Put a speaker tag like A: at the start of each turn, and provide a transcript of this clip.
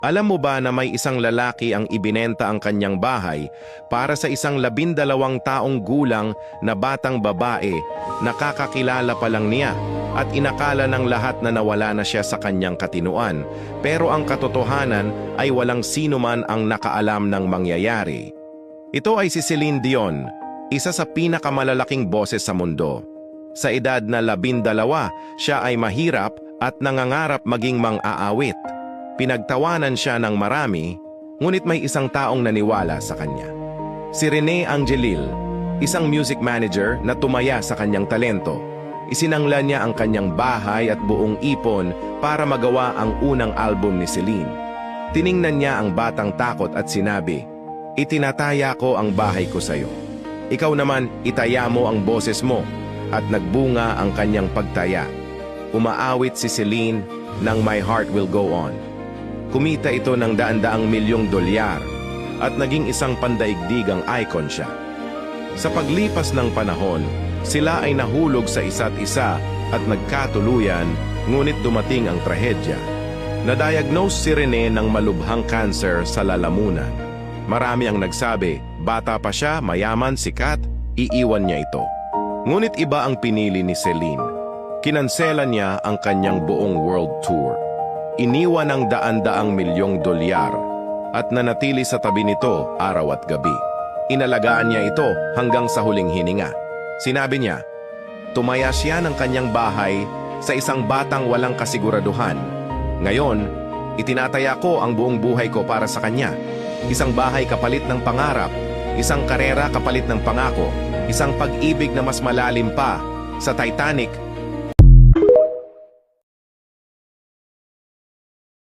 A: Alam mo ba na may isang lalaki ang ibinenta ang kanyang bahay para sa isang 12 taong gulang na batang babae na kakakilala pa lang niya at inakala ng lahat na nawala na siya sa kanyang katinuan, pero ang katotohanan ay walang sino man ang nakaalam ng mangyayari. Ito ay si Celine Dion, isa sa pinakamalalaking boses sa mundo. Sa edad na 12, siya ay mahirap at nangangarap maging mang-aawit. Pinagtawanan siya ng marami, ngunit may isang taong naniwala sa kanya. Si Rene Angelil, isang music manager na tumaya sa kanyang talento. Isinangla niya ang kanyang bahay at buong ipon para magawa ang unang album ni Celine. Tiningnan niya ang batang takot at sinabi, "Itinataya ko ang bahay ko sa iyo. Ikaw naman, itaya mo ang boses mo." At nagbunga ang kanyang pagtaya. Umaawit si Celine ng My Heart Will Go On. Kumita ito ng daan-daang milyong dolyar at naging isang pandaigdigang icon siya. Sa paglipas ng panahon, sila ay nahulog sa isa't isa at nagkatuluyan, ngunit dumating ang trahedya. Na-diagnose si Rene ng malubhang cancer sa lalamunan. Marami ang nagsabi, bata pa siya, mayaman, sikat, iiwan niya ito. Ngunit iba ang pinili ni Celine. Kinansela niya ang kanyang buong world tour. Iniwan ang daan-daang milyong dolyar at nanatili sa tabi nito araw at gabi. Inalagaan niya ito hanggang sa huling hininga. Sinabi niya, tumaya siya ng kanyang bahay sa isang batang walang kasiguraduhan. Ngayon, itinataya ko ang buong buhay ko para sa kanya. Isang bahay kapalit ng pangarap, isang karera kapalit ng pangako, isang pag-ibig na mas malalim pa. Sa Titanic,